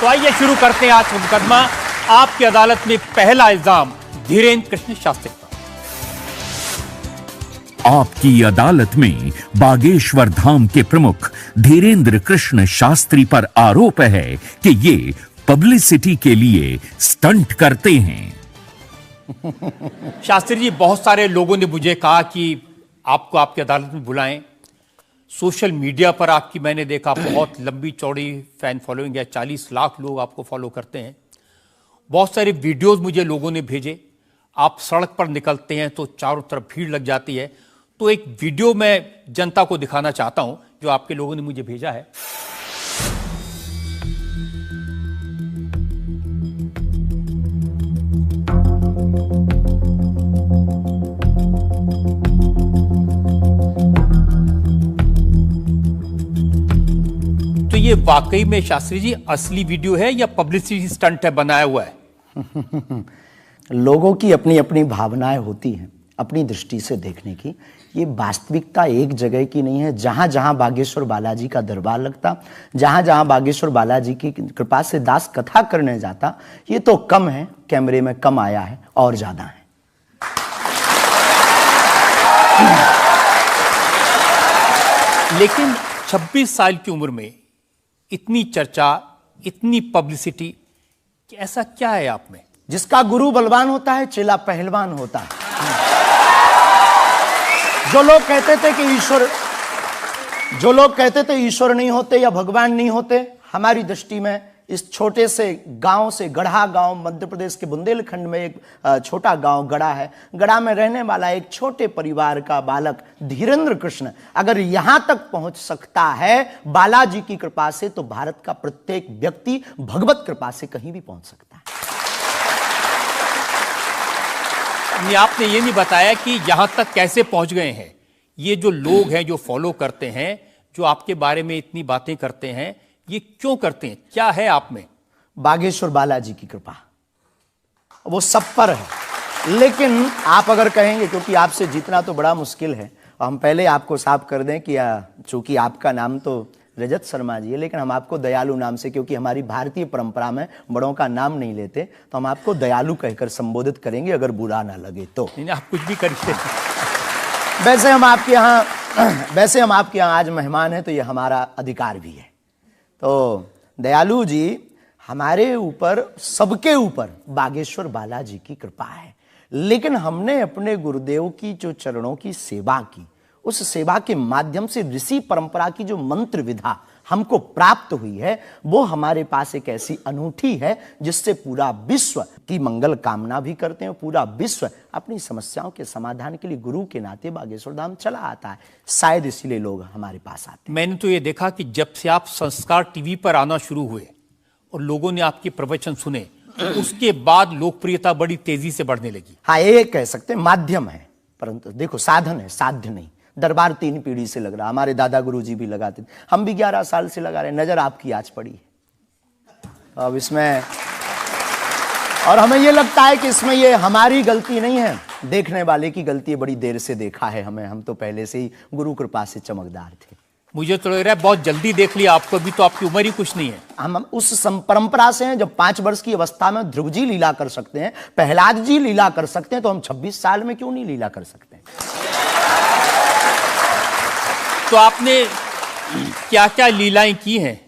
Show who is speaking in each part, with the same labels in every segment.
Speaker 1: तो आइए शुरू करते हैं आज का मुकदमा। आपकी अदालत में पहला इल्जाम धीरेन्द्र कृष्ण शास्त्री पर।
Speaker 2: आपकी अदालत में बागेश्वर धाम के प्रमुख धीरेन्द्र कृष्ण शास्त्री पर आरोप है कि ये पब्लिसिटी के लिए स्टंट करते हैं।
Speaker 1: शास्त्री जी, बहुत सारे लोगों ने मुझे कहा कि आपको आपकी अदालत में बुलाएं। सोशल मीडिया पर आपकी मैंने देखा बहुत लंबी चौड़ी फैन फॉलोइंग है, 40 लाख लोग आपको फॉलो करते हैं। बहुत सारे वीडियोस मुझे लोगों ने भेजे। आप सड़क पर निकलते हैं तो चारों तरफ भीड़ लग जाती है। तो एक वीडियो मैं जनता को दिखाना चाहता हूं जो आपके लोगों ने मुझे भेजा है। तो ये वाकई में शास्त्री जी असली वीडियो है या पब्लिसिटी स्टंट है, बनाया हुआ है?
Speaker 3: लोगों की अपनी अपनी भावनाएं होती हैं, अपनी दृष्टि से देखने की। ये वास्तविकता एक जगह की नहीं है। जहां जहां बागेश्वर बालाजी का दरबार लगता, जहां जहां बागेश्वर बालाजी की कृपा से दास कथा करने जाता, ये तो कम है, कैमरे में कम आया है और ज्यादा है।
Speaker 1: लेकिन 26 साल की उम्र में इतनी चर्चा, इतनी पब्लिसिटी, ऐसा क्या है आप में?
Speaker 3: जिसका गुरु बलवान होता है, चेला पहलवान होता है। जो लोग कहते थे ईश्वर नहीं होते या भगवान नहीं होते, हमारी दृष्टि में इस छोटे से गांव से, गढ़ा गांव, मध्य प्रदेश के बुंदेलखंड में एक छोटा गांव गढ़ा है। गढ़ा में रहने वाला एक छोटे परिवार का बालक धीरेन्द्र कृष्ण अगर यहां तक पहुंच सकता है बालाजी की कृपा से, तो भारत का प्रत्येक व्यक्ति भगवत कृपा से कहीं भी पहुंच सकता है।
Speaker 1: आपने ये नहीं बताया कि यहां तक कैसे पहुंच गए हैं। ये जो लोग हैं, जो फॉलो करते हैं, जो आपके बारे में इतनी बातें करते हैं, ये क्यों करते हैं? क्या है आप में?
Speaker 3: बागेश्वर बालाजी की कृपा वो सब पर है। लेकिन आप अगर कहेंगे, क्योंकि आपसे जीतना तो बड़ा मुश्किल है, हम पहले आपको साफ कर दें कि चूंकि आपका नाम तो रजत शर्मा जी है, लेकिन हम आपको दयालु नाम से, क्योंकि हमारी भारतीय परंपरा में बड़ों का नाम नहीं लेते, तो हम आपको दयालु कहकर संबोधित करेंगे, अगर बुरा ना लगे तो।
Speaker 1: आप कुछ भी करिए।
Speaker 3: वैसे हम आपके यहाँ आज मेहमान हैं, तो ये हमारा अधिकार भी है। तो दयालु जी, हमारे ऊपर, सबके ऊपर बागेश्वर बालाजी की कृपा है। लेकिन हमने अपने गुरुदेव की जो चरणों की सेवा की, उस सेवा के माध्यम से ऋषि परंपरा की जो मंत्र विधा हमको प्राप्त हुई है, वो हमारे पास एक ऐसी अनूठी है जिससे पूरा विश्व की मंगल कामना भी करते हैं। पूरा विश्व अपनी समस्याओं के समाधान के लिए गुरु के नाते बागेश्वर धाम चला आता है। शायद इसीलिए लोग हमारे पास आते हैं।
Speaker 1: मैंने तो ये देखा कि जब से आप संस्कार टीवी पर आना शुरू हुए और लोगों ने आपके प्रवचन सुने, उसके बाद लोकप्रियता बड़ी तेजी से बढ़ने लगी।
Speaker 3: हाँ, ये कह सकते हैं माध्यम है, परंतु देखो साधन है, साध्य नहीं। दरबार 3 पीढ़ी से लग रहा, हमारे दादा गुरु जी भी लगाते थे, हम भी 11 साल से लगा रहे। नजर आपकी आज पड़ी है अब इसमें, और हमें ये लगता है कि इसमें ये हमारी गलती नहीं है, देखने वाले की गलती है। बड़ी देर से देखा है हमें, हम तो पहले से ही गुरु कृपा से चमकदार थे।
Speaker 1: मुझे तो लग रहा है बहुत जल्दी देख लिया आपको, भी तो आपकी उम्र ही कुछ नहीं है।
Speaker 3: हम उस परंपरा से हैं, जब 5 वर्ष की अवस्था में ध्रुव जी लीला कर सकते हैं, प्रहलाद जी लीला कर सकते हैं, तो हम 26 साल में क्यों नहीं लीला कर सकते?
Speaker 1: तो आपने क्या क्या लीलाएं की हैं?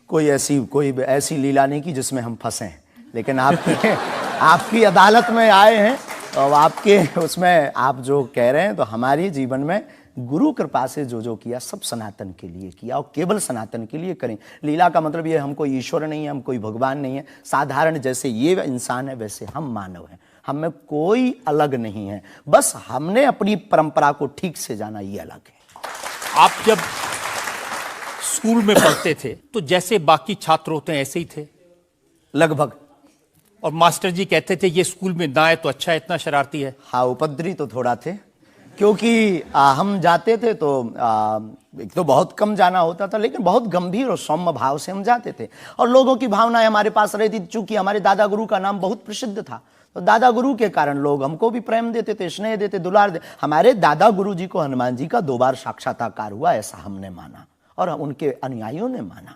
Speaker 3: कोई ऐसी लीला नहीं की जिसमें हम फंसे, लेकिन आपकी अदालत में आए हैं, और आपके उसमें आप जो कह रहे हैं, तो हमारे जीवन में गुरु कृपा से जो जो किया सब सनातन के लिए किया, और केवल सनातन के लिए करें। लीला का मतलब ये, हम कोई ईश्वर नहीं है, हम कोई भगवान नहीं है। साधारण जैसे ये इंसान है, वैसे हम मानव हैं। हम में कोई अलग नहीं है, बस हमने अपनी परंपरा को ठीक से जाना, ये अलग है।
Speaker 1: आप जब स्कूल में पढ़ते थे तो जैसे बाकी छात्र होते हैं ऐसे ही थे
Speaker 3: लगभग,
Speaker 1: और मास्टर जी कहते थे ये स्कूल में ना आए तो अच्छा है, इतना शरारती है?
Speaker 3: हाँ, उपद्रवी तो थोड़ा थे, क्योंकि हम जाते थे तो एक तो बहुत कम जाना होता था, लेकिन बहुत गंभीर और सौम्य भाव से हम जाते थे, और लोगों की भावनाएं हमारे पास रहती थी। चूंकि हमारे दादा गुरु का नाम बहुत प्रसिद्ध था, तो दादा गुरु के कारण लोग हमको भी प्रेम देते थे, स्नेह देते, दुलार देते। हमारे दादा गुरु जी को हनुमान जी का 2 बार साक्षात्कार हुआ, ऐसा हमने माना और उनके अनुयायियों ने माना।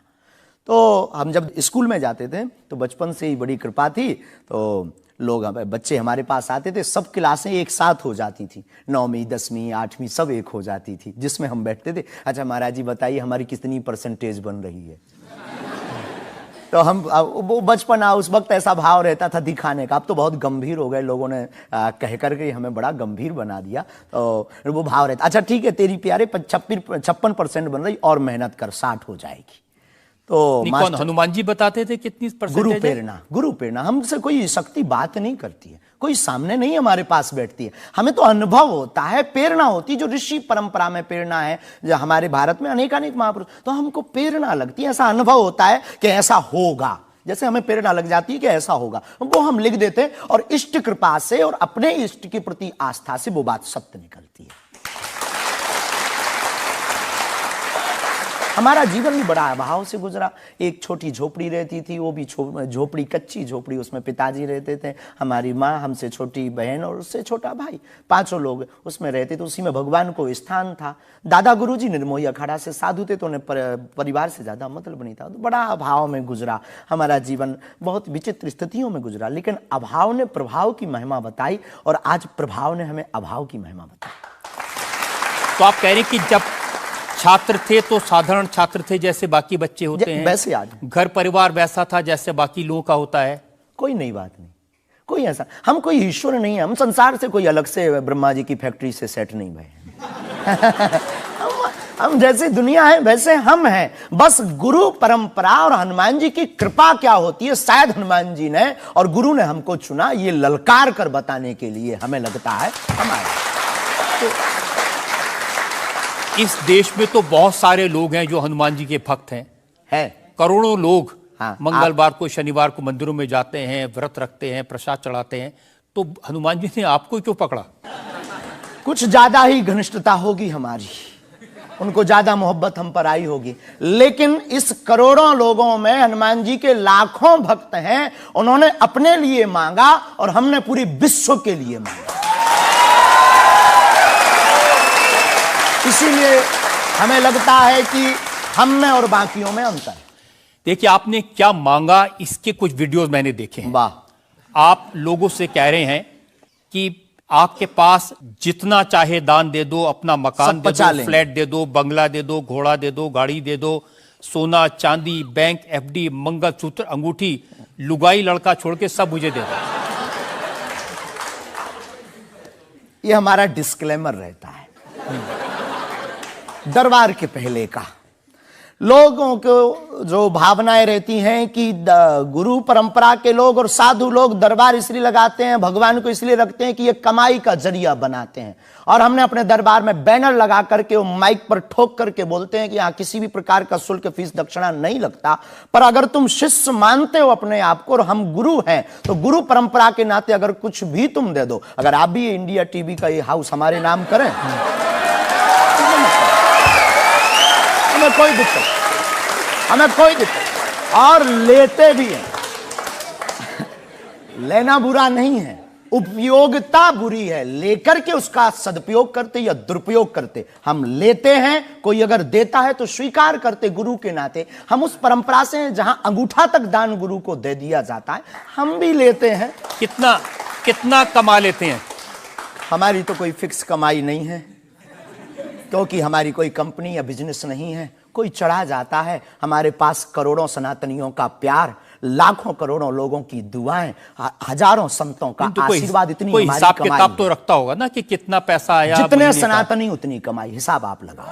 Speaker 3: तो हम जब स्कूल में जाते थे तो बचपन से ही बड़ी कृपा थी, तो लोग बच्चे हमारे पास आते थे, सब क्लासें एक साथ हो जाती थी, 9वीं 10वीं 8वीं सब एक हो जाती थी, जिसमें हम बैठते थे, अच्छा महाराज जी बताइए हमारी कितनी परसेंटेज बन रही है। तो हम वो बचपना उस वक्त ऐसा भाव रहता था दिखाने का। अब तो बहुत गंभीर हो गए, लोगों ने कह करके हमें बड़ा गंभीर बना दिया। तो वो भाव रहता, अच्छा ठीक है तेरी प्यारे 56% बन रही और मेहनत कर 60 हो जाएगी। तो
Speaker 1: कौन हनुमान जी बताते थे कितनी परसेंटेज?
Speaker 3: गुरु प्रेरणा हमसे कोई शक्ति बात नहीं करती है, कोई सामने नहीं हमारे पास बैठती है, हमें तो अनुभव होता है, प्रेरणा होती है, जो ऋषि परंपरा में प्रेरणा है, जो हमारे भारत में अनेकानेक महापुरुष, तो हमको प्रेरणा लगती है, ऐसा अनुभव होता है कि ऐसा होगा, जैसे हमें प्रेरणा लग जाती है कि ऐसा होगा, वो हम लिख देते हैं और इष्ट कृपा से और अपने इष्ट के प्रति आस्था से वो बात सत्य निकलती है। हमारा जीवन भी बड़ा अभाव से गुजरा। एक छोटी झोपड़ी रहती थी, वो भी झोपड़ी कच्ची झोपड़ी, उसमें पिताजी रहते थे, हमारी माँ, हमसे छोटी बहन और उससे छोटा भाई, 5 लोग उसमें रहते थे। उसी में भगवान को स्थान था। दादा गुरुजी निर्मोही अखाड़ा से साधु थे, तो उन्हें परिवार से ज्यादा मतलब नहीं था। तो बड़ा अभाव में गुजरा हमारा जीवन, बहुत विचित्र स्थितियों में गुजरा। लेकिन अभाव ने प्रभाव की महिमा बताई और आज प्रभाव ने हमें अभाव की महिमा बताई।
Speaker 1: तो आप कह रहे हैं कि जब छात्र थे तो साधारण छात्र थे जैसे बाकी बच्चे होते हैं,
Speaker 3: वैसे आज
Speaker 1: घर परिवार वैसा था जैसे बाकी लोगों का होता है?
Speaker 3: कोई नई बात नहीं, कोई ऐसा, हम कोई ईश्वर नहीं है, हम संसार से कोई अलग से ब्रह्मा जी की फैक्ट्री से सेट नहीं भये। हम जैसे दुनिया है वैसे हम हैं, बस गुरु परंपरा और हनुमान जी की कृपा क्या होती है, शायद हनुमान जी ने और गुरु ने हमको चुना ये ललकार कर बताने के लिए, हमें लगता है हमारे। तो
Speaker 1: इस देश में तो बहुत सारे लोग हैं जो हनुमान जी के भक्त हैं, करोड़ों लोग।
Speaker 3: हाँ,
Speaker 1: मंगलवार को शनिवार को मंदिरों में जाते हैं, व्रत रखते हैं, प्रसाद चढ़ाते हैं, तो हनुमान जी ने आपको क्यों पकड़ा?
Speaker 3: कुछ ज्यादा ही घनिष्ठता होगी हमारी, उनको ज्यादा मोहब्बत हम पर आई होगी। लेकिन इस करोड़ों लोगों में हनुमान जी के लाखों भक्त हैं, उन्होंने अपने लिए मांगा और हमने पूरी विश्व के लिए मांगा। इसीलिए हमें लगता है कि हम में और बाकियों में अंतर है।
Speaker 1: देखिए आपने क्या मांगा, इसके कुछ वीडियोस मैंने देखे हैं।
Speaker 3: वाह।
Speaker 1: आप लोगों से कह रहे हैं कि आपके पास जितना चाहे दान दे दो, अपना मकान दे दो, फ्लैट दे दो, बंगला दे दो, घोड़ा दे दो, गाड़ी दे दो, सोना चांदी, बैंक एफडी, मंगलसूत्र, अंगूठी, लुगाई लड़का छोड़ के सब मुझे दे दो।
Speaker 3: ये हमारा डिस्क्लेमर रहता है दरबार के पहले का। लोगों को जो भावनाएं रहती हैं कि गुरु परंपरा के लोग और साधु लोग दरबार इसलिए लगाते हैं, भगवान को इसलिए रखते हैं कि ये कमाई का जरिया बनाते हैं। और हमने अपने दरबार में बैनर लगा करके, वो माइक पर ठोक करके बोलते हैं कि यहाँ किसी भी प्रकार का शुल्क, फीस, दक्षिणा नहीं लगता, पर अगर तुम शिष्य मानते हो अपने आप को और हम गुरु हैं, तो गुरु परंपरा के नाते अगर कुछ भी तुम दे दो, अगर आप भी इंडिया टीवी का ये हाउस हमारे नाम करें, हमें कोई दिक्कत, हमें कोई दिक्कत, और लेते भी हैं। लेना बुरा नहीं है, उपयोगिता बुरी है, लेकर के उसका सदुपयोग करते या दुरुपयोग करते। हम लेते हैं, कोई अगर देता है तो स्वीकार करते गुरु के नाते। हम उस परंपरा से हैं जहां अंगूठा तक दान गुरु को दे दिया जाता है, हम भी लेते हैं।
Speaker 1: कितना कमा लेते हैं?
Speaker 3: हमारी तो कोई फिक्स कमाई नहीं है, क्योंकि हमारी कोई कंपनी या बिजनेस नहीं है। कोई चढ़ा जाता है, हमारे पास करोड़ों सनातनियों का प्यार, लाखों करोड़ों लोगों की दुआएं, हजारों संतों का आशीर्वाद, इतनी
Speaker 1: कोई हिसाब किताब तो रखता होगा ना कि कितना पैसा आया?
Speaker 3: जितने सनातनी उतनी कमाई, हिसाब आप लगाओ।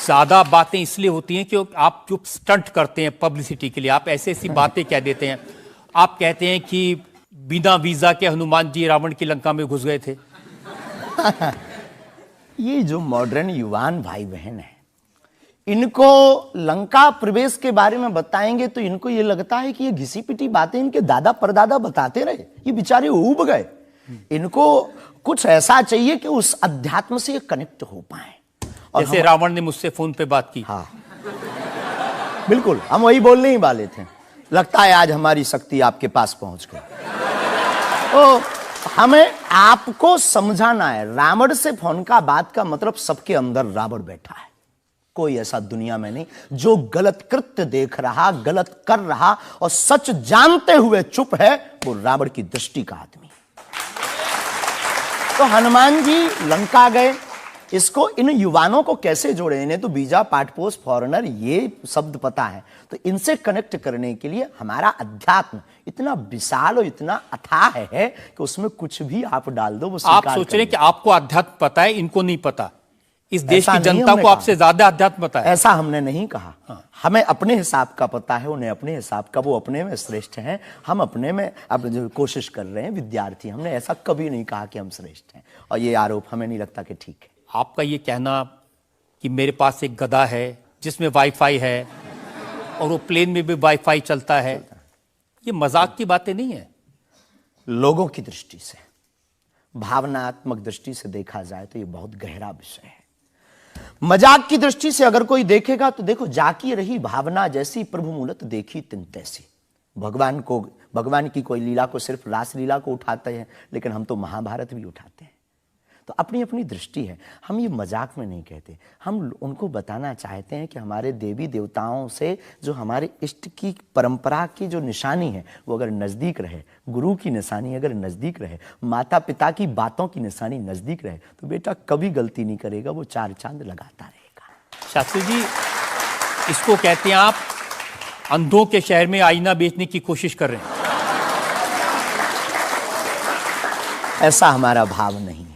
Speaker 1: ज्यादा बातें इसलिए होती हैं कि आप जो स्टंट करते हैं पब्लिसिटी के लिए, आप ऐसी ऐसी बातें कह देते हैं। आप कहते हैं कि बिना वीजा के हनुमान जी रावण की लंका में घुस गए थे।
Speaker 3: ये जो मॉडर्न युवान भाई बहन है, इनको लंका प्रवेश के बारे में बताएंगे तो इनको ये लगता है कि ये घिसी पिटी बातें इनके दादा परदादा बताते रहे, ये बेचारे ऊब गए। इनको कुछ ऐसा चाहिए कि उस अध्यात्म से कनेक्ट हो पाए।
Speaker 1: जैसे रावण ने मुझसे फोन पे बात की।
Speaker 3: हाँ बिल्कुल, हम वही बोलने ही वाले थे। लगता है आज हमारी शक्ति आपके पास पहुंच गई। तो हमें आपको समझाना है, रावण से फोन का बात का मतलब सबके अंदर रावण बैठा है। कोई ऐसा दुनिया में नहीं जो गलत कृत्य देख रहा, गलत कर रहा और सच जानते हुए चुप है, वो रावण की दृष्टि का आदमी। तो हनुमान जी लंका गए, इसको इन युवानों को कैसे जोड़े? इन्हें तो बीजा, पाठपोष, फॉरेनर ये शब्द पता है, तो इनसे कनेक्ट करने के लिए हमारा अध्यात्म इतना विशाल और इतना अथाह है कि उसमें कुछ भी आप डाल दो वो
Speaker 1: आप सोच रहे हैं कि आपको अध्यात्म पता है, इनको नहीं पता। इस देश की जनता को
Speaker 3: कहा।
Speaker 1: आपसे ज्यादा अध्यात्म पता है।
Speaker 3: ऐसा हमने नहीं कहा। हमें अपने हिसाब का पता है, उन्हें अपने हिसाब का। वो अपने में श्रेष्ठ हैं, हम अपने में अब जो कोशिश कर रहे हैं विद्यार्थी। हमने ऐसा कभी नहीं कहा कि हम श्रेष्ठ हैं, और ये आरोप हमें नहीं लगता कि ठीक है।
Speaker 1: आपका ये कहना कि मेरे पास एक गधा है जिसमें वाईफाई है और वो प्लेन में भी वाईफाई चलता है, ये मजाक की बातें नहीं है।
Speaker 3: लोगों की दृष्टि से, भावनात्मक दृष्टि से देखा जाए तो ये बहुत गहरा विषय है। मजाक की दृष्टि से अगर कोई देखेगा तो देखो, जाकी रही भावना जैसी प्रभु मूलत देखी तिन तैसी। भगवान की कोई लीला को सिर्फ रास लीला को उठाते हैं, लेकिन हम तो महाभारत भी उठाते हैं। तो अपनी अपनी दृष्टि है, हम ये मजाक में नहीं कहते। हम उनको बताना चाहते हैं कि हमारे देवी देवताओं से जो हमारे इष्ट की परंपरा की जो निशानी है वो अगर नज़दीक रहे, गुरु की निशानी अगर नज़दीक रहे, माता पिता की बातों की निशानी नज़दीक रहे, तो बेटा कभी गलती नहीं करेगा, वो चार चांद लगाता रहेगा।
Speaker 1: शास्त्री जी, इसको कहते हैं आप अंधों के शहर में आईना बेचने की कोशिश कर रहे हैं।
Speaker 3: ऐसा हमारा भाव नहीं है,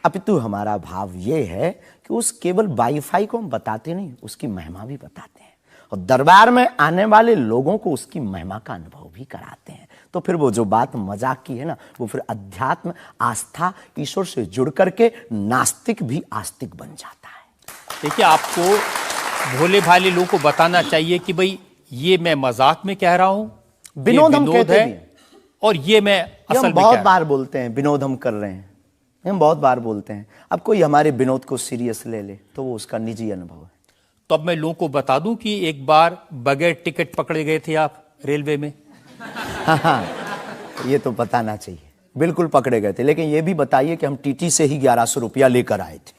Speaker 3: अपितु हमारा भाव ये है कि उस केवल वाईफाई को हम बताते नहीं, उसकी महिमा भी बताते हैं, और दरबार में आने वाले लोगों को उसकी महिमा का अनुभव भी कराते हैं। तो फिर वो जो बात मजाक की है ना, वो फिर अध्यात्म, आस्था, ईश्वर से जुड़ करके नास्तिक भी आस्तिक बन जाता है।
Speaker 1: देखिए, आपको भोले भाले लोगों को बताना चाहिए कि भाई ये मैं मजाक में कह रहा हूं,
Speaker 3: विनोद हम कहते हैं,
Speaker 1: और ये मैं असल में
Speaker 3: बहुत बार बोलते हैं विनोद हम कर रहे हैं, हम बहुत बार बोलते हैं। अब कोई हमारे विनोद को सीरियस ले ले तो वो उसका निजी अनुभव है।
Speaker 1: तो अब मैं लोगों को बता दूं कि एक बार बगैर टिकट पकड़े गए थे आप रेलवे में।
Speaker 3: हाँ, ये तो बताना चाहिए, बिल्कुल पकड़े गए थे, लेकिन ये भी बताइए कि हम टीटी से ही 1100 रुपया लेकर आए थे।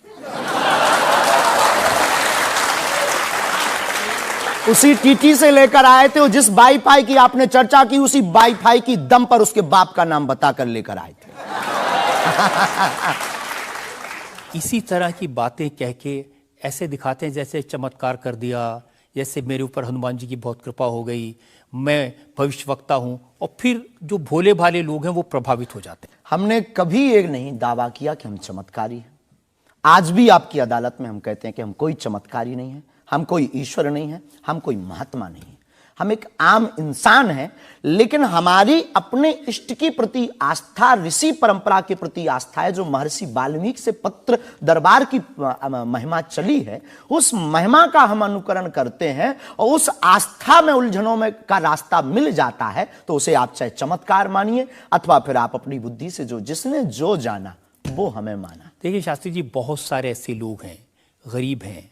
Speaker 3: उसी टीटी से लेकर आए थे, जिस वाईफाई की आपने चर्चा की, उसी वाईफाई की दम पर उसके बाप का नाम बताकर लेकर आए थे।
Speaker 1: इसी तरह की बातें कह के ऐसे दिखाते हैं जैसे चमत्कार कर दिया, जैसे मेरे ऊपर हनुमान जी की बहुत कृपा हो गई, मैं भविष्यवक्ता हूं, और फिर जो भोले भाले लोग हैं वो प्रभावित हो जाते हैं।
Speaker 3: हमने कभी एक नहीं दावा किया कि हम चमत्कारी हैं। आज भी आपकी अदालत में हम कहते हैं कि हम कोई चमत्कारी नहीं है, हम कोई ईश्वर नहीं है, हम कोई महात्मा नहीं है, हम एक आम इंसान हैं। लेकिन हमारी अपने इष्ट के प्रति आस्था, ऋषि परंपरा के प्रति आस्था है, जो महर्षि वाल्मीकि से पत्र दरबार की महिमा चली है, उस महिमा का हम अनुकरण करते हैं, और उस आस्था में उलझनों में का रास्ता मिल जाता है, तो उसे आप चाहे चमत्कार मानिए अथवा फिर आप अपनी बुद्धि से जो जिसने जो जाना वो हमें माना।
Speaker 1: देखिए शास्त्री जी, बहुत सारे ऐसे लोग हैं, गरीब हैं,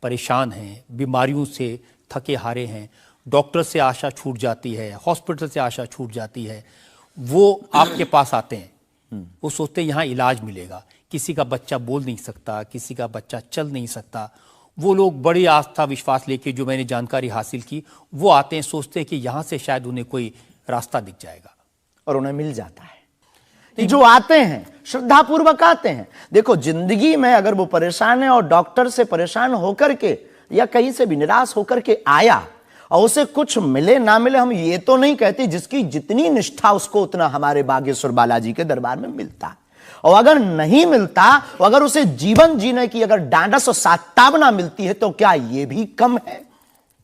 Speaker 1: परेशान हैं, बीमारियों से थके हारे हैं, डॉक्टर से आशा छूट जाती है, हॉस्पिटल से आशा छूट जाती है, वो आपके पास आते हैं, वो सोचते हैं यहाँ इलाज मिलेगा। किसी का बच्चा बोल नहीं सकता, किसी का बच्चा चल नहीं सकता, वो लोग बड़ी आस्था विश्वास लेके, जो मैंने जानकारी हासिल की, वो आते हैं, सोचते हैं कि यहाँ से शायद उन्हें कोई रास्ता दिख जाएगा,
Speaker 3: और उन्हें मिल जाता है। जो आते हैं श्रद्धा पूर्वक आते हैं। देखो, जिंदगी में अगर वो परेशान है और डॉक्टर से परेशान होकर के या कहीं से भी निराश होकर के आया और उसे कुछ मिले ना मिले, हम ये तो नहीं कहते, जिसकी जितनी निष्ठा उसको उतना हमारे बागेश्वर बालाजी के दरबार में मिलता है। और अगर नहीं मिलता, अगर उसे जीवन जीने की अगर डांडस और सात्तावना मिलती है, तो क्या ये भी कम है?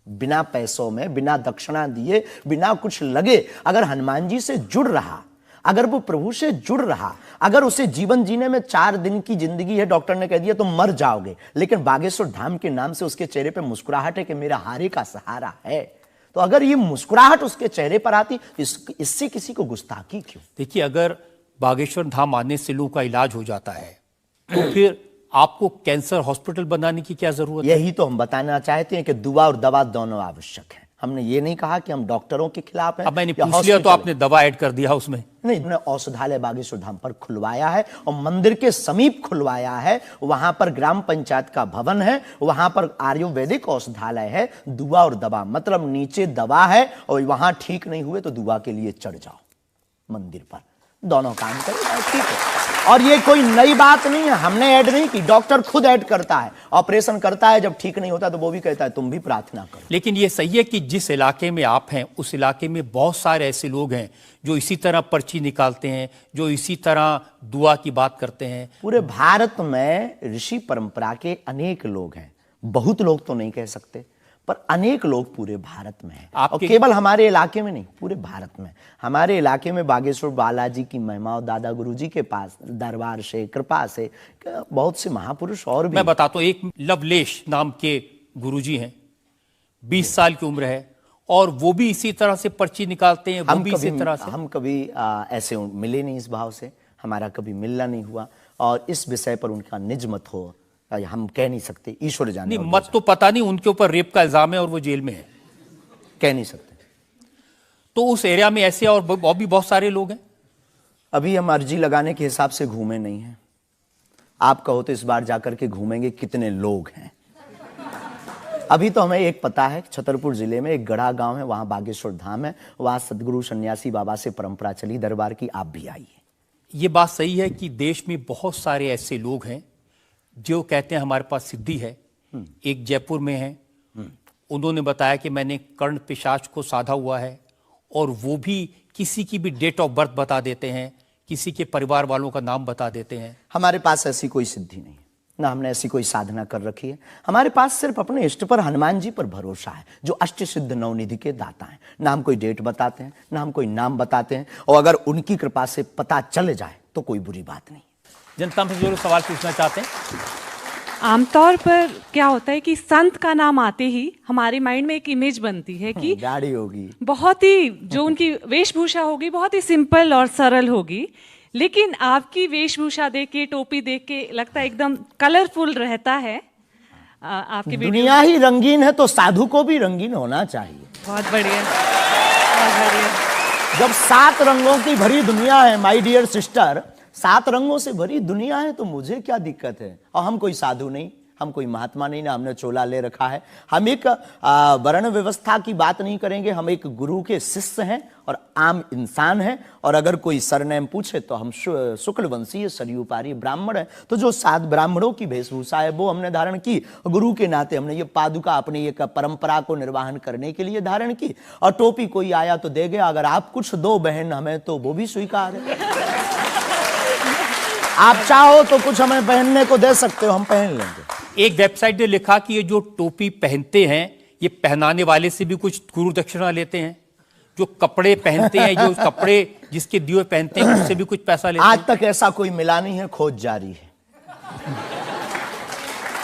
Speaker 3: बिना पैसों में, बिना दक्षिणा दिए, बिना कुछ लगे अगर हनुमान जी से जुड़ रहा, अगर वो प्रभु से जुड़ रहा, अगर उसे जीवन जीने में 4 दिन की जिंदगी है, डॉक्टर ने कह दिया तो मर जाओगे, लेकिन बागेश्वर धाम के नाम से उसके चेहरे पे मुस्कुराहट है कि मेरा हारे का सहारा है, तो अगर ये मुस्कुराहट उसके चेहरे पर आती, इससे किसी को गुस्ताखी क्यों?
Speaker 1: देखिए, अगर बागेश्वर धाम आने से लोगों का इलाज हो जाता है, तो फिर आपको कैंसर हॉस्पिटल बनाने की क्या जरूरत है?
Speaker 3: यही तो हम बताना चाहते हैं कि दुआ और दवा दोनों आवश्यक है। हमने ये नहीं कहा कि हम डॉक्टरों के खिलाफ हैं।
Speaker 1: अब मैंने
Speaker 3: या
Speaker 1: पूछ लिया तो
Speaker 3: हॉस्पिटल
Speaker 1: आपने दवा ऐड कर दिया उसमें।
Speaker 3: नहीं, हमने औषधालय बागेश्वर धाम पर खुलवाया है और मंदिर के समीप खुलवाया है। वहां पर ग्राम पंचायत का भवन है, वहां पर आयुर्वेदिक औषधालय है। दुआ और दवा मतलब नीचे दवा है और वहां ठीक नहीं हुए तो दुआ के लिए चढ़ जाओ मंदिर पर, दोनों काम करें, ठीक है। और ये कोई नई बात नहीं है, हमने ऐड नहीं की, डॉक्टर खुद ऐड करता है। ऑपरेशन करता है, जब ठीक नहीं होता तो वो भी कहता है तुम भी प्रार्थना करो।
Speaker 1: लेकिन ये सही है कि जिस इलाके में आप हैं उस इलाके में बहुत सारे ऐसे लोग हैं जो इसी तरह पर्ची निकालते हैं, जो इसी तरह दुआ की बात करते हैं।
Speaker 3: पूरे भारत में ऋषि परंपरा के अनेक लोग हैं, बहुत लोग तो नहीं कह सकते, पर अनेक लोग पूरे भारत में हैं। और केवल हमारे इलाके में नहीं, पूरे भारत में। हमारे इलाके में बागेश्वर बालाजी की महिमा और दादा गुरुजी के पास दरबार से, कृपा से बहुत से महापुरुष और भी।
Speaker 1: मैं बताता हूं, एक लवलेश नाम के गुरुजी हैं, 20 साल की उम्र है और वो भी इसी तरह से पर्ची निकालते हैं।
Speaker 3: हम कभी ऐसे मिले नहीं, इस भाव से हमारा कभी मिलना नहीं हुआ और इस विषय पर उनका निज मत हो हम कह नहीं सकते, ईश्वर जाने।
Speaker 1: नहीं, मत तो पता नहीं, उनके ऊपर रेप का इल्जाम है और वो जेल में है,
Speaker 3: कह नहीं सकते।
Speaker 1: तो उस एरिया में ऐसे और भी बहुत सारे लोग हैं।
Speaker 3: अभी हम अर्जी लगाने के हिसाब से घूमे नहीं हैं। आप कहो तो इस बार जाकर के घूमेंगे कितने लोग हैं। अभी तो हमें एक पता है, छतरपुर जिले में एक गढ़ा गांव है, वहां बागेश्वर धाम है, वहां सदगुरु सन्यासी बाबा से परंपरा चली दरबार की, आप भी आइए।
Speaker 1: ये बात सही है कि देश में बहुत सारे ऐसे लोग हैं जो कहते हैं हमारे पास सिद्धि है। एक जयपुर में है, उन्होंने बताया कि मैंने कर्ण पिशाच को साधा हुआ है और वो भी किसी की भी डेट ऑफ बर्थ बता देते हैं, किसी के परिवार वालों का नाम बता देते हैं।
Speaker 3: हमारे पास ऐसी कोई सिद्धि नहीं, ना हमने ऐसी कोई साधना कर रखी है। हमारे पास सिर्फ अपने इष्ट पर, हनुमान जी पर भरोसा है, जो अष्ट सिद्ध नवनिधि के दाता हैं। ना हम कोई डेट बताते हैं, ना हम कोई नाम बताते हैं, और अगर उनकी कृपा से पता चल जाए तो कोई बुरी बात नहीं।
Speaker 1: जनता में जो सवाल पूछना चाहते हैं,
Speaker 4: आमतौर पर क्या होता है कि संत का नाम आते ही हमारे माइंड में एक इमेज बनती है कि
Speaker 3: दाढ़ी होगी,
Speaker 4: बहुत ही जो उनकी वेशभूषा होगी बहुत ही सिंपल और सरल होगी। लेकिन आपकी वेशभूषा देख के, टोपी देख के लगता है एकदम कलरफुल रहता है। आपकी
Speaker 3: दुनिया ही रंगीन है तो साधु को भी रंगीन होना चाहिए।
Speaker 4: बहुत बढ़िया, बहुत बढ़िया।
Speaker 3: जब 7 रंगों की भरी दुनिया है माय डियर सिस्टर, 7 रंगों से भरी दुनिया है तो मुझे क्या दिक्कत है। और हम कोई साधु नहीं, हम कोई महात्मा नहीं, ना हमने चोला ले रखा है। हम एक वर्ण व्यवस्था की बात नहीं करेंगे, हम एक गुरु के शिष्य हैं और आम इंसान हैं। और अगर कोई सरनेम पूछे तो हम शुक्ल वंशीय सरयू पारी ब्राह्मण है। तो जो 7 ब्राह्मणों की वेशभूषा है वो हमने धारण की, गुरु के नाते हमने ये पादुका अपनी एक परंपरा को निर्वाहन करने के लिए धारण की। और टोपी कोई आया तो दे गया, अगर आप कुछ दो बहन हमें तो वो भी स्वीकार है। आप चाहो तो कुछ हमें पहनने को दे सकते हो, हम पहन लेंगे।
Speaker 1: एक वेबसाइट ने लिखा कि ये जो टोपी पहनते हैं ये पहनाने वाले से भी कुछ गुरु दक्षिणा लेते हैं, जो कपड़े पहनते हैं, जो कपड़े जिसके दिए पहनते हैं उससे भी कुछ पैसा लेते हैं।
Speaker 3: आज तक ऐसा कोई मिला नहीं है, खोज जारी है।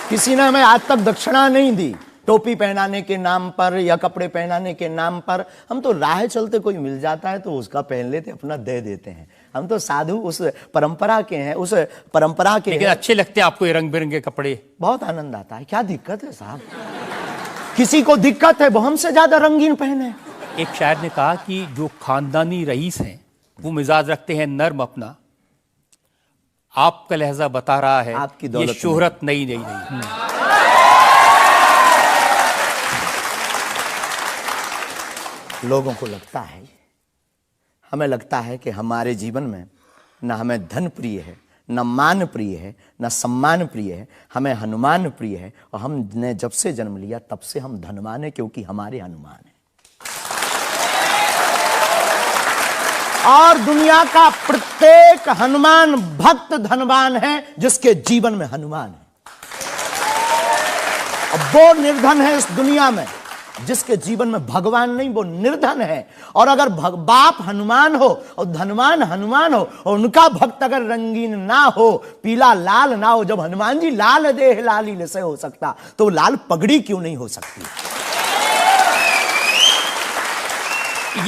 Speaker 3: किसी ने हमें आज तक दक्षिणा नहीं दी टोपी पहनाने के नाम पर या कपड़े पहनाने के नाम पर। हम तो राह चलते कोई मिल जाता है तो उसका पहन लेते, अपना दे देते हैं। हम तो साधु उस परंपरा के हैं, उस परंपरा के।
Speaker 1: लेकिन अच्छे लगते हैं आपको ये रंग बिरंगे कपड़े?
Speaker 3: बहुत आनंद आता है। क्या दिक्कत है साहब? किसी को दिक्कत है वो हमसे ज्यादा रंगीन पहने।
Speaker 1: एक शायर ने कहा कि जो खानदानी रईस हैं वो मिजाज रखते हैं नर्म अपना, आपका लहजा बता रहा है
Speaker 3: आपकी दौलत
Speaker 1: ये शोहरत नई नई नहीं।
Speaker 3: लोगों को लगता है, हमें लगता है कि हमारे जीवन में न हमें धन प्रिय है, न मान प्रिय है, न सम्मान प्रिय है, हमें हनुमान प्रिय है। और हमने जब से जन्म लिया तब से हम धनवान है, क्योंकि हमारे हनुमान है। और दुनिया का प्रत्येक हनुमान भक्त धनवान है जिसके जीवन में हनुमान है। और वो निर्धन है इस दुनिया में जिसके जीवन में भगवान नहीं, वो निर्धन है। और अगर बाप हनुमान हो और धनवान हनुमान हो और उनका भक्त अगर रंगीन ना हो, पीला लाल ना हो, जब हनुमान जी लाल देह लाली से हो सकता तो लाल पगड़ी क्यों नहीं हो सकती?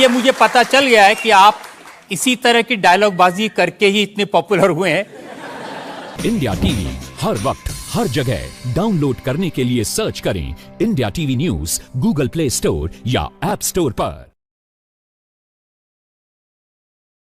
Speaker 1: ये मुझे पता चल गया है कि आप इसी तरह की डायलॉग बाजी करके ही इतने पॉपुलर हुए हैं।
Speaker 2: इंडिया टीवी हर वक्त हर जगह डाउनलोड करने के लिए सर्च करें India TV news Google play store या ऐप स्टोर पर।